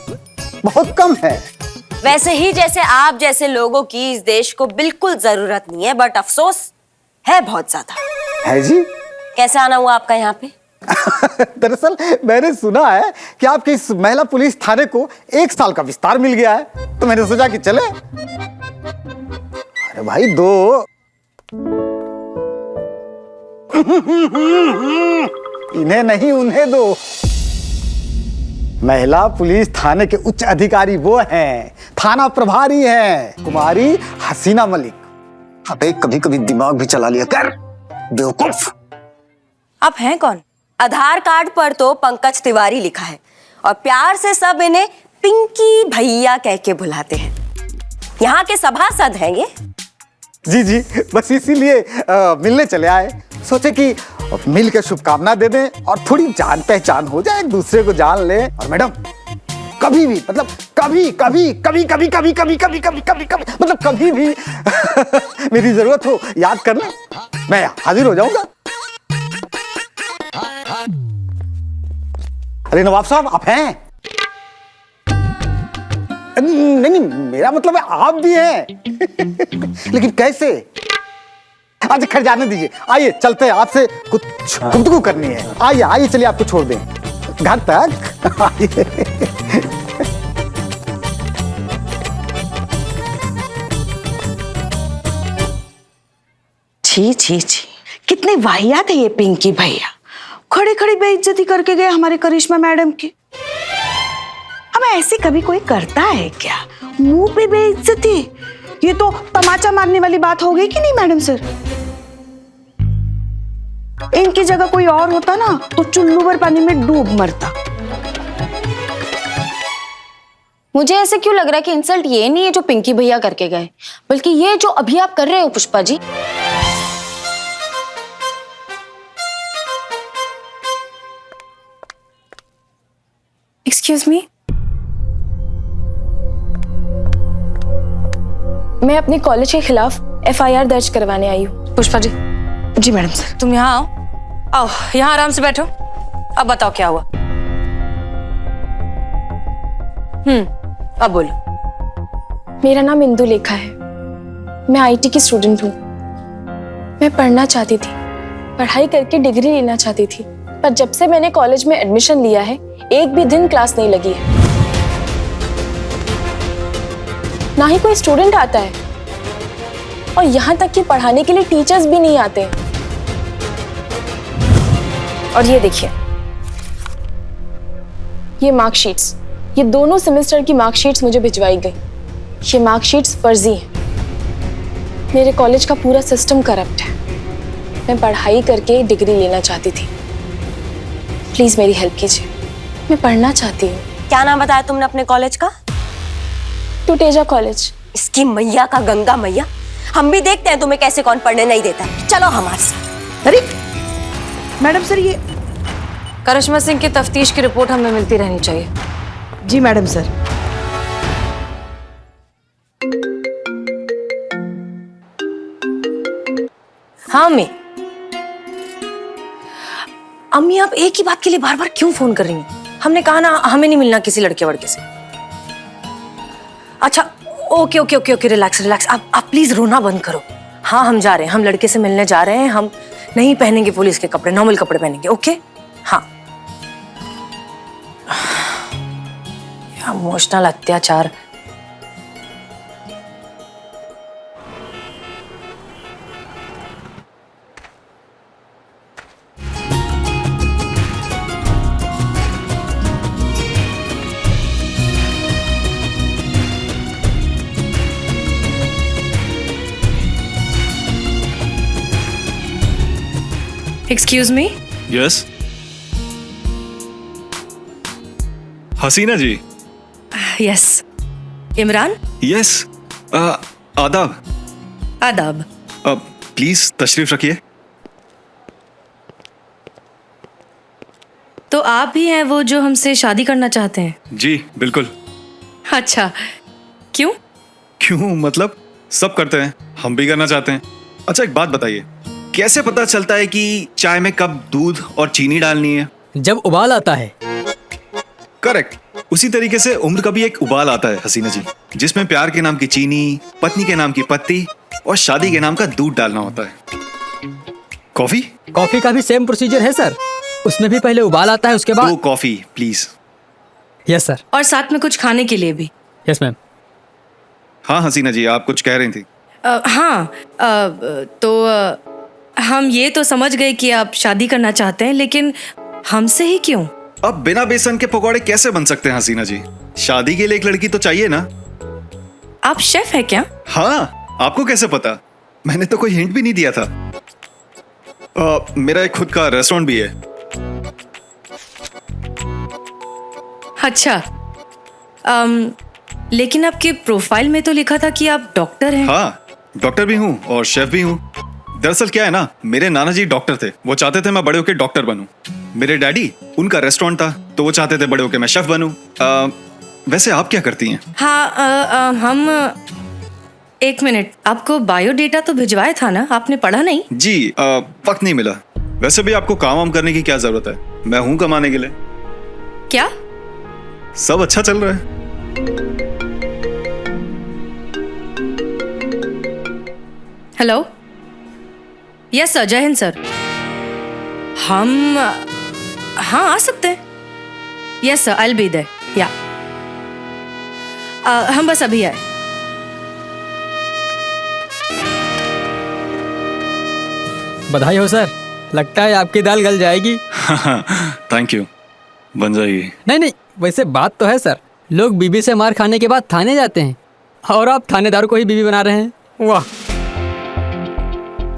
बहुत कम है। वैसे ही जैसे आप जैसे लोगों की इस देश को बिल्कुल जरूरत नहीं है, बट अफसोस है बहुत ज्यादा। है जी? कैसे आना हुआ आपका यहाँ पे? दरअसल मैंने सुना है कि आपके इस महिला पुलिस थाने को 1 साल का विस्तार मिल गया है, तो मैंने सोचा कि चले। अरे भाई दो। इन्हें नहीं उन्हें दो। महिला पुलिस थाने के उच्च अधिकारी वो हैं, थाना प्रभारी हैं, कुमारी हसीना मलिक। अबे कभी कभी दिमाग भी चला लिया कर, बेवकूफ। आप हैं कौन? आधार कार्ड पर तो पंकज तिवारी लिखा है और प्यार से सब इन्हें पिंकी भैया कह के बुलाते हैं। यहाँ के सभासद हैं ये। जी जी, बस इसीलिए मिलने चले आए। सोचे कि मिल के शुभकामना दे दें और थोड़ी जान पहचान हो जाए, एक दूसरे को जान ले। और मैडम कभी भी मतलब कभी कभी कभी कभी कभी कभी कभी कभी कभी कभी मतलब कभी भी मेरी जरूरत हो याद करना, मैं हाजिर हो जाऊंगा। अरे नवाब साहब आप हैं? नहीं, मेरा मतलब है आप भी हैं। लेकिन कैसे? आज खैर जाने दीजिए, आइए चलते हैं, आपसे कुछ गुफ्तगू करनी है। आइए आइए, चलिए आपको छोड़ दें घर तक। आइए। छी छी छी, कितने वाहियात है ये पिंकी भैया, खड़े खड़े बेइज्जती करके गए हमारे करिश्मा मैडम की। अब ऐसे कभी कोई करता है क्या? मुंह पे बेइज्जती, ये तो तमाचा मारने वाली बात हो गई कि नहीं मैडम सर? इनकी जगह कोई और होता ना तो चुल्लू भर पानी में डूब मरता। मुझे ऐसे क्यों लग रहा है कि इंसल्ट ये नहीं है जो पिंकी भैया करके गए, बल्कि ये जो अभी आप कर रहे हो पुष्पा जी। एक्सक्यूज मी, मैं अपने कॉलेज के खिलाफ FIR दर्ज करवाने आई हूँ। पुष्पा जी, जी मैडम सर। तुम यहाँ आओ, आओ यहाँ आराम से बैठो। अब बताओ क्या हुआ। अब बोलो। मेरा नाम इंदु लेखा है, मैं IT की स्टूडेंट हूँ। मैं पढ़ना चाहती थी, पढ़ाई करके डिग्री लेना चाहती थी, पर जब से मैंने कॉलेज में एडमिशन लिया है एक भी दिन क्लास नहीं लगी है, ना ही कोई स्टूडेंट आता है, और यहाँ तक कि पढ़ाने के लिए टीचर्स भी नहीं आते। और ये देखिए, ये मार्कशीट्स, ये दोनों सेमेस्टर की मार्कशीट्स मुझे भिजवाई गई। ये मार्कशीट्स फर्जी हैं। मेरे कॉलेज का पूरा सिस्टम करप्ट है। मैं पढ़ाई करके डिग्री लेना चाहती थी, प्लीज मेरी हेल्प कीजिए, मैं पढ़ना चाहती हूँ। क्या नाम बताया तुमने अपने कॉलेज का? टुटेजा कॉलेज। इसकी मैया का गंगा मैया, हम भी देखते हैं तुम्हें कैसे कौन पढ़ने नहीं देता। चलो हमारे साथ। अरे मैडम सर, ये करिश्मा सिंह की तफ्तीश की रिपोर्ट हमें मिलती रहनी चाहिए। जी मैडम सर। हाँ अम्मी। अम्मी आप एक ही बात के लिए बार बार क्यों फोन कर रही हैं? हमने कहा ना हमें नहीं मिलना किसी लड़के वड़के से। अच्छा okay okay okay okay, relax relax. आप प्लीज रोना बंद करो। हाँ हम जा रहे हैं, हम लड़के से मिलने जा रहे हैं। हम नहीं पहनेंगे पुलिस के कपड़े, नॉर्मल कपड़े पहनेंगे। ओके हाँ। इमोशनल अत्याचार। Excuse me. यस हसीना जी। यस इमरान। यस आदाब। आदाब। प्लीज तशरीफ रखिए। तो आप ही हैं वो जो हमसे शादी करना चाहते हैं? जी बिल्कुल। अच्छा क्यों? क्यों मतलब सब करते हैं, हम भी करना चाहते हैं। अच्छा एक बात बताइए, कैसे पता चलता है कि चाय में कब दूध और चीनी डालनी है? जब उबाल आता है। करेक्ट। उसी तरीके से उम्र का भी एक उबाल आता है हसीना जी, जिसमें प्यार के नाम की चीनी, पत्नी के नाम की पत्ती और शादी के नाम का दूध डालना होता है। कॉफी? कॉफी का भी सेम प्रोसीजर है सर, उसमें भी पहले उबाल आता है, उसके बाद। 2 कॉफी प्लीज। Yes sir. और साथ में कुछ खाने के लिए भी। Yes ma'am. हाँ हसीना जी आप कुछ कह रही थी। हम ये तो समझ गए कि आप शादी करना चाहते हैं, लेकिन हमसे ही क्यों? अब बिना बेसन के पकौड़े कैसे बन सकते हैं हसीना जी? शादी के लिए एक लड़की तो चाहिए ना। आप शेफ है क्या? हाँ, आपको कैसे पता? मैंने तो कोई हिंट भी नहीं दिया था। मेरा एक खुद का रेस्टोरेंट भी है। अच्छा लेकिन आपके प्रोफाइल में तो लिखा था कि आप डॉक्टर हैं। हाँ डॉक्टर भी हूँ और शेफ भी हूँ। दरअसल क्या है ना, मेरे नाना जी डॉक्टर थे, वो चाहते थे मैं बड़े होकर डॉक्टर बनूं। मेरे डैडी, उनका रेस्टोरेंट था, तो वो चाहते थे बड़े होकर मैं शेफ बनूं। वैसे आप क्या करती हैं? हाँ हम एक मिनट, आपको बायोडेटा तो भिजवाया था ना, आपने पढ़ा नहीं? जी वक्त नहीं मिला। वैसे भी आपको काम वाम करने की क्या जरूरत है, मैं हूँ कमाने के लिए। क्या? सब अच्छा चल रहा है। हेलो यस सर, जय हिंद सर। हम हाँ आ सकते हैं। Yes sir, I will be there. या हम बस अभी आए। बधाई हो सर, लगता है आपकी दाल गल जाएगी। थैंक यू, बन जाएगी। नहीं नहीं, वैसे बात तो है सर, लोग बीबी से मार खाने के बाद थाने जाते हैं, और आप थानेदार को ही बीबी बना रहे हैं। वाह।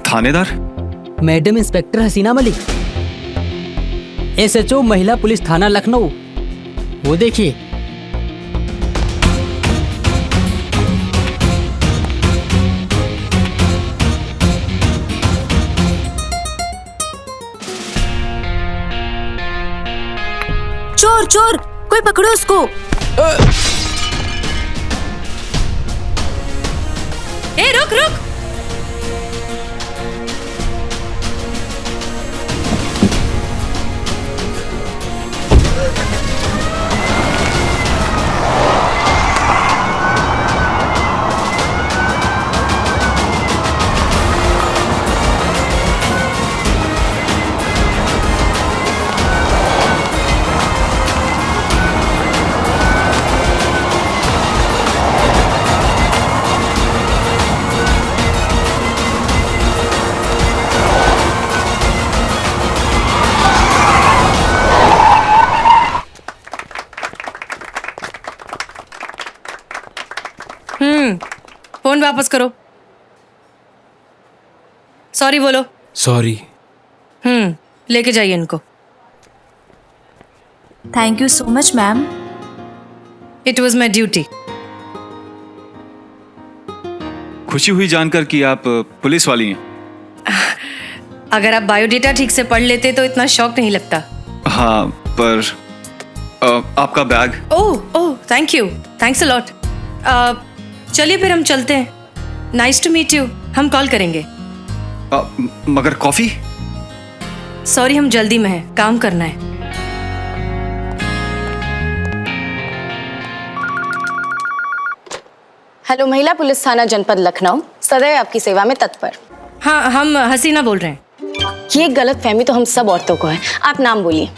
थानेदार? मैडम इंस्पेक्टर हसीना मलिक, SHO महिला पुलिस थाना लखनऊ। वो देखिए। चोर चोर, कोई पकड़ो उसको। रुक रुक। फोन वापस करो। सॉरी बोलो। सॉरी। लेके जाइए इनको। Thank you so much ma'am. It was my duty. खुशी हुई जानकर कि आप पुलिस वाली हैं। अगर आप बायोडेटा ठीक से पढ़ लेते तो इतना शौक नहीं लगता। हाँ, पर आपका bag. Oh thank you, thanks a lot. चलिए फिर हम चलते हैं। Nice to meet you. हम कॉल करेंगे। मगर कॉफी? सॉरी, हम जल्दी में हैं, काम करना है। हेलो, महिला पुलिस थाना जनपद लखनऊ, सदैव आपकी सेवा में तत्पर। हाँ, हम हसीना बोल रहे हैं। ये गलत फहमी तो हम सब औरतों को है। आप नाम बोलिए।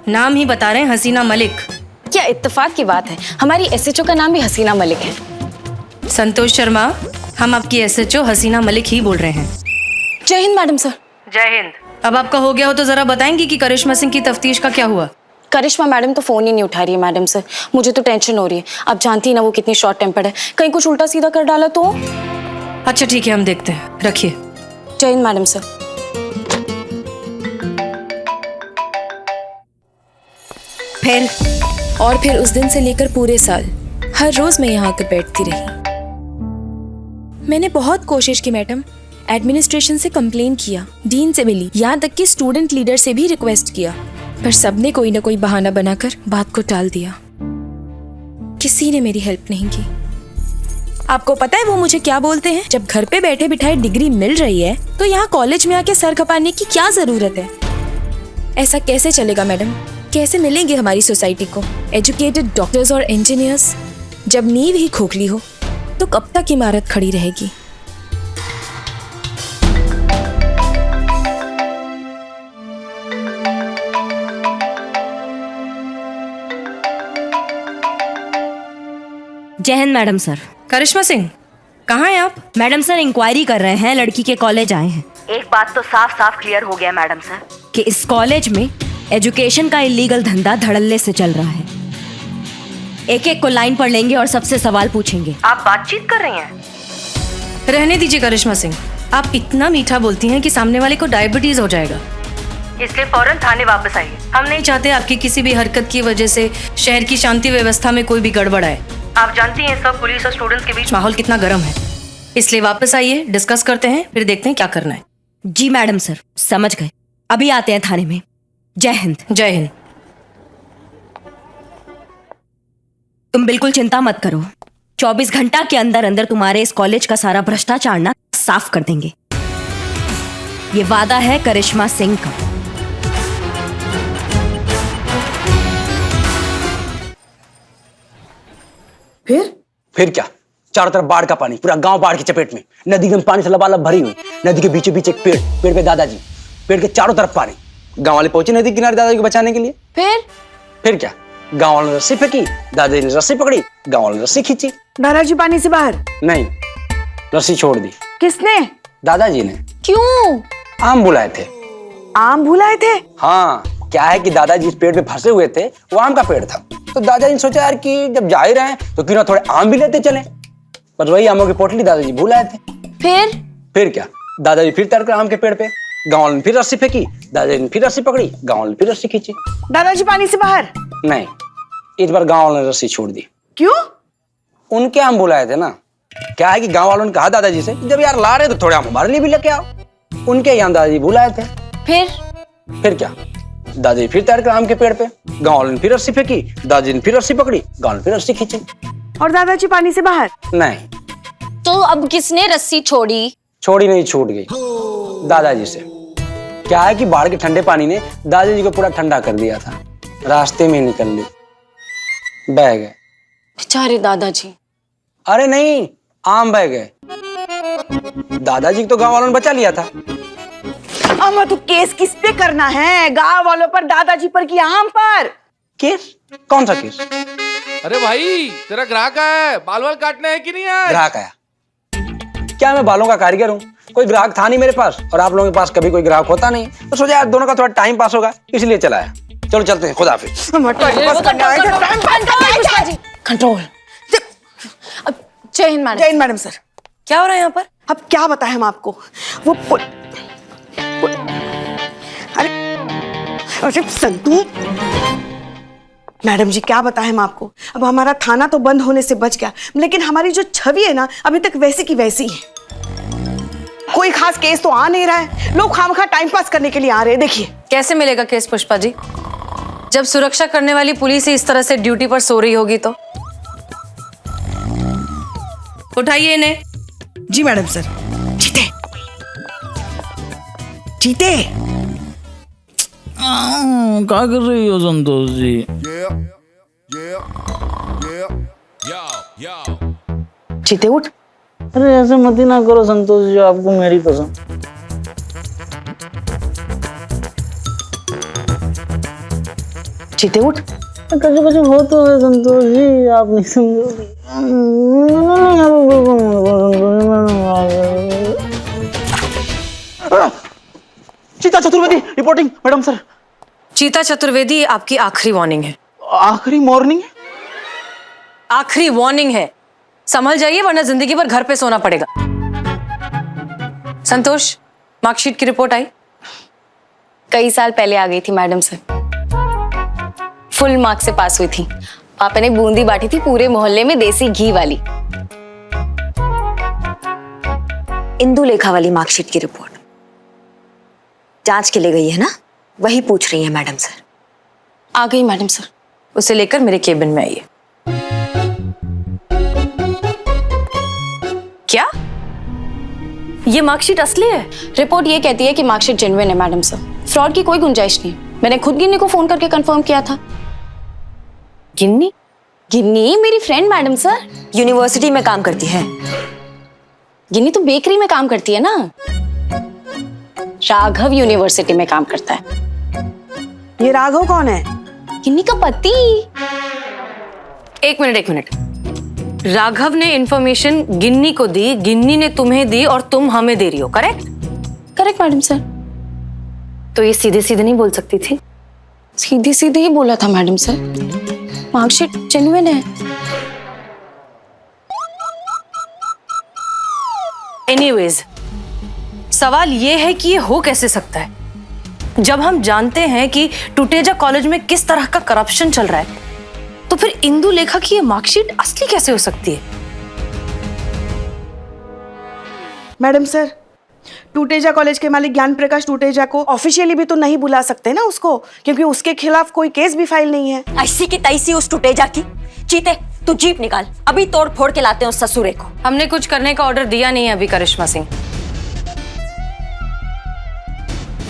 नाम ही बता रहे हैं, हसीना मलिक। क्या इत्तेफाक की बात है, हमारी एसएचओ का नाम भी हसीना मलिक है। संतोष शर्मा, हम आपकी एसएचओ हसीना मलिक ही बोल रहे हैं। जय हिंद मैडम सर। जय हिंद। अब आपका हो गया हो तो जरा बताएंगी कि करिश्मा सिंह की तफ्तीश का क्या हुआ? करिश्मा मैडम तो फोन ही नहीं उठा रही है मैडम सर। मुझे तो टेंशन हो रही है। आप जानती है ना वो कितनी शॉर्ट टेम्पर्ड है, कहीं कुछ उल्टा सीधा कर डाला तो। अच्छा ठीक है, हम देखते हैं, रखिए। जय हिंद मैडम सर। फिर उस दिन से लेकर पूरे साल हर रोज मैं यहाँ आकर बैठती रही। मैंने बहुत कोशिश की मैडम, एडमिनिस्ट्रेशन से कंप्लेन किया, डीन से मिली, यहाँ तक कि स्टूडेंट लीडर से भी रिक्वेस्ट किया, पर सबने कोई ना कोई बहाना बनाकर बात को टाल दिया। किसी ने मेरी हेल्प नहीं की। आपको पता है वो मुझे क्या बोलते हैं? जब घर पे बैठे बिठाए डिग्री मिल रही है तो यहाँ कॉलेज में आके सर खपाने की क्या जरूरत है? ऐसा कैसे चलेगा मैडम? कैसे मिलेंगे हमारी सोसाइटी को एजुकेटेड डॉक्टर्स और इंजीनियर्स? जब नींव ही खोखली हो तो कब तक इमारत खड़ी रहेगी? जय हिंद मैडम सर। करिश्मा सिंह, कहाँ हैं आप? मैडम सर इंक्वायरी कर रहे हैं, लड़की के कॉलेज आए हैं। एक बात तो साफ साफ क्लियर हो गया मैडम सर कि इस कॉलेज में एजुकेशन का इलीगल धंधा धड़ल्ले से चल रहा है। एक एक को लाइन पर लेंगे और सबसे सवाल पूछेंगे। आप बातचीत कर रही हैं? रहने दीजिए करिश्मा सिंह, आप इतना मीठा बोलती हैं कि सामने वाले को डायबिटीज हो जाएगा, इसलिए फौरन थाने वापस आइए। हम नहीं चाहते आपकी किसी भी हरकत की वजह से शहर की शांति व्यवस्था में कोई भी गड़बड़ आए। आप जानती हैं सब पुलिस और स्टूडेंट्स के बीच माहौल कितना गर्म है, इसलिए वापस आइए, डिस्कस करते हैं, फिर देखते हैं क्या करना है। जी मैडम सर, समझ गए, अभी आते हैं थाने में। जय हिंद। जय हिंद। तुम बिल्कुल चिंता मत करो, 24 घंटा के अंदर अंदर तुम्हारे इस कॉलेज का सारा भ्रष्टाचार ना साफ कर देंगे। ये वादा है करिश्मा सिंह का। फिर क्या? चारों तरफ बाढ़ का पानी, पूरा गांव बाढ़ की चपेट में, नदी एकदम पानी से लबालब भरी हुई। नदी के बीचों बीच एक पेड़, पेड़ पे दादाजी, पेड़ के चारों तरफ पानी। गांव वाले पहुंचे नदी किनारे दादाजी को बचाने के लिए। फिर क्या? गांव वालों ने रस्सी फेंकी, दादाजी ने रस्सी पकड़ी, गांव वालों ने रस्सी खींची। दादाजी पानी से बाहर नहीं, रस्सी छोड़ दी। किसने? दादाजी ने। क्यों? आम बुलाए थे। आम भुलाए थे? हाँ, क्या है कि दादाजी इस पेड़ पे फंसे हुए थे, वो आम का पेड़ था, तो दादाजी ने सोचा यार कि जब जा ही रहे हैं तो क्यों ना थोड़े आम भी लेते चले। बस वही आमों की पोटली दादाजी भूल आए थे। फिर क्या? दादाजी फिर तैर कर आम के पेड़ पे, गांव वालों ने फिर रस्सी फेंकी, दादाजी ने फिर रस्सी पकड़ी, गांव वालों ने फिर रस्सी खींची। दादाजी पानी से बाहर? नहीं, इस बार गांव वालों ने रस्सी छोड़ दी। क्यों? उनके आम बुलाए थे ना। क्या है कि गांव वालों ने कहा दादाजी से जब यार ला रहे तो थोड़े आम हमारे लिए भी लेके आओ। उनके यहाँ दादाजी बुलाए थे। फिर क्या? दादाजी फिर तैर कर आम के पेड़ पे, गांव वालों ने फिर रस्सी फेंकी, दादाजी ने फिर रस्सी पकड़ी, गांव ने फिर रस्सी खींची। और दादाजी पानी से बाहर? नहीं, तो अब किसने रस्सी छोड़ी? छोड़ी नहीं, छूट गई दादाजी से। क्या है कि बाढ़ के ठंडे पानी ने दादाजी को पूरा ठंडा कर दिया था, रास्ते में निकल ली, बह गए बेचारे दादाजी। अरे नहीं, आम बह गए। दादाजी को तो गांव वालों ने बचा लिया था। अम्मा तो केस किस पे करना है? गांव वालों पर, दादाजी पर कि आम पर? केस? कौन सा केस? अरे भाई तेरा ग्राहक है, बाल वाल काटने है कि नहीं है? ग्राहक आया? क्या मैं बालों का कारीगर हूँ? कोई ग्राहक था नहीं मेरे पास, और आप लोगों के पास कभी कोई ग्राहक होता नहीं, तो सोचा यार दोनों का थोड़ा टाइम पास होगा, इसलिए चला आया। चलो चलते हैं, खुदा हाफिज। कंट्रोल। जय हिंद मैडम। जय हिंद मैडम। सर क्या हो रहा है यहाँ पर? अब क्या बताएं हम आपको? वो अरे संतू मैडम जी, क्या बताएं हम आपको? अब हमारा थाना तो बंद होने से बच गया, लेकिन हमारी जो छवि है ना, अभी तक वैसी की वैसी है। कोई खास केस तो आ नहीं रहा है, लोग खामखा टाइम पास करने के लिए आ रहे हैं। देखिए कैसे मिलेगा केस पुष्पा जी, जब सुरक्षा करने वाली पुलिस ही इस तरह से ड्यूटी पर सो रही होगी तो? उठाइए इन्हें। जी मैडम। सर जीते जीते क्या कर रही हो संतोष जी? जीते उठ। अरे ऐसे मत ही ना करो संतोष जी, आपको मेरी कसम। जीते उठ। कुछ कुछ हो तो है संतोष जी, आप नहीं समझोगे। चीता चतुर्वेदी रिपोर्टिंग मैडम। सर चीता चतुर्वेदी, आपकी आखिरी वार्निंग है। आखिरी मॉर्निंग? आखिरी वार्निंग है, संभल जाइए वरना जिंदगी भर घर पे सोना पड़ेगा। संतोष, मार्कशीट की रिपोर्ट आई? कई साल पहले आ गई थी मैडम सर, फुल मार्क्स से पास हुई थी। पापा ने बूंदी बांटी थी पूरे मोहल्ले में, देसी घी वाली। इंदु लेखा वाली मार्कशीट की रिपोर्ट जांच के लिए गई है ना, वही पूछ रही है मैडम सर। आ गई मैडम सर। उसे लेकर मेरे केबिन में आइए। क्या ये मार्कशीट असली है? रिपोर्ट ये कहती है कि मार्कशीट जेन्युइन है मैडम सर, फ्रॉड की कोई गुंजाइश नहीं। मैंने खुद गिन्नी को फोन करके कंफर्म किया था। गिन्नी? गिन्नी मेरी फ्रेंड मैडम सर, यूनिवर्सिटी में काम करती है। गिन्नी तो बेकरी में काम करती है ना, राघव यूनिवर्सिटी में काम करता है। ये राघव कौन है? गिन्नी का पति। एक मिनट। राघव ने इंफॉर्मेशन गिन्नी को दी, गिन्नी ने तुम्हें दी और तुम हमें दे रही हो, करेक्ट? Correct madam sir. तो ये सीधे सीधे नहीं बोल सकती थी? सीधे सीधे ही बोला था मैडम सर, मार्कशीट जेन्युइन है। एनीवेज, सवाल ये है कि ये हो कैसे सकता है, जब हम जानते हैं कि टुटेजा कॉलेज में किस तरह का करप्शन चल रहा है, तो फिर इंदु लेखा की ये मार्कशीट असली कैसे हो सकती है? मैडम सर, टूटेजा कॉलेज के मालिक ज्ञान प्रकाश टूटेजा को ऑफिशियली भी तो नहीं बुला सकते ना उसको, क्योंकि उसके खिलाफ कोई केस भी फाइल नहीं है। ऐसी की तैसी उस टूटेजा की। चीते, तू जीप निकाल, अभी तोड़ फोड़ के लाते हैं उस ससुरे को। हमने कुछ करने का ऑर्डर दिया नहीं है अभी करिश्मा सिंह,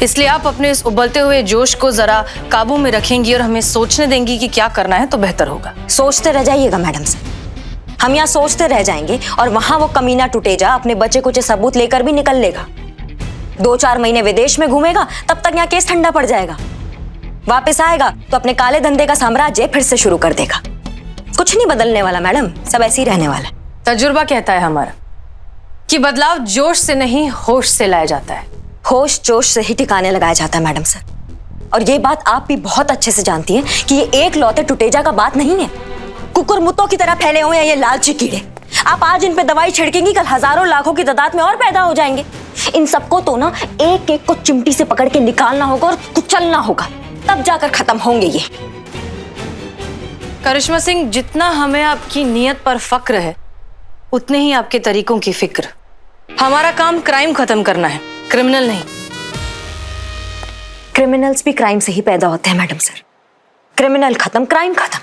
इसलिए आप अपने इस उबलते हुए जोश को जरा काबू में रखेंगी और हमें सोचने देंगी कि क्या करना है तो बेहतर होगा। सोचते रह जाइएगा मैडम सर, हम यहाँ सोचते रह जाएंगे और वहां वो कमीना टूटेजा अपने बचे कुछ सबूत लेकर भी निकल लेगा। 2-4 महीने विदेश में घूमेगा, तब तक यहाँ केस ठंडा पड़ जाएगा। वापस आएगा तो अपने काले धंधे का साम्राज्य फिर से शुरू कर देगा। कुछ नहीं बदलने वाला मैडम, सब ऐसे ही रहने वाला। तजुर्बा कहता है हमारा कि बदलाव जोश से नहीं होश से लाया जाता है। होश जोश से ही ठिकाने लगाया जाता है मैडम सर, और ये बात आप भी बहुत अच्छे से जानती हैं कि ये एक लौते टुटेजा का बात नहीं है। कुकुर मुत्तों की तरह फैले हुए हैं ये लालची कीड़े। आप आज इन पे दवाई छिड़केंगी, कल हजारों लाखों की तादाद में और पैदा हो जाएंगे। इन सबको तो ना एक एक को चिमटी से पकड़ के निकालना होगा और कुचलना होगा, तब जाकर खत्म होंगे ये। करिश्मा सिंह, जितना हमें आपकी नीयत पर फक्र है, उतने ही आपके तरीकों की फिक्र। हमारा काम क्राइम खत्म करना है, क्रिमिनल नहीं। क्रिमिनल्स भी क्राइम से ही पैदा होते हैं मैडम सर। क्रिमिनल खत्म, क्राइम खत्म।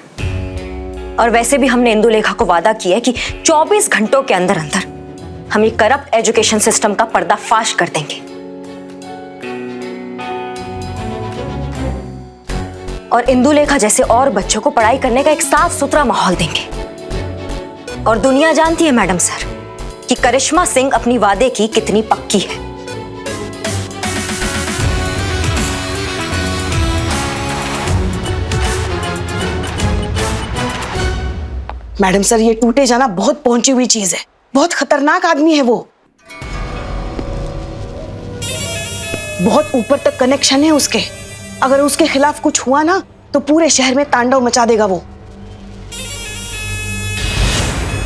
और वैसे भी हमने इंदु लेखा को वादा किया है कि 24 घंटों के अंदर अंदर हम ये करप्ट एजुकेशन सिस्टम का पर्दाफाश कर देंगे और इंदुलेखा जैसे और बच्चों को पढ़ाई करने का एक साफ सुथरा माहौल देंगे। और दुनिया जानती है मैडम सर कि करिश्मा सिंह अपनी वादे की कितनी पक्की है। मैडम सर, ये टूटे जाना बहुत पहुंची हुई चीज है, बहुत खतरनाक आदमी है वो। बहुत ऊपर तक कनेक्शन है उसके। अगर उसके खिलाफ कुछ हुआ ना तो पूरे शहर में तांडव मचा देगा वो।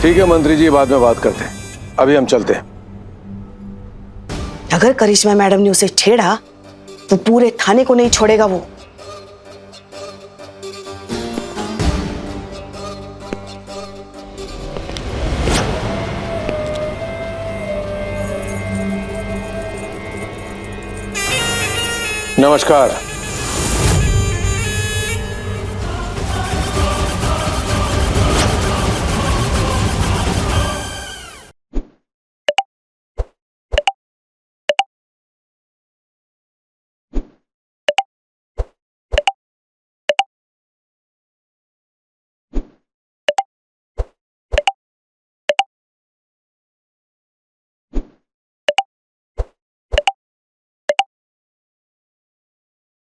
ठीक है मंत्री जी, बाद में बात करते हैं, अभी हम चलते हैं। अगर करिश्मा मैडम ने उसे छेड़ा तो पूरे थाने को नहीं छोड़ेगा वो। नमस्कार।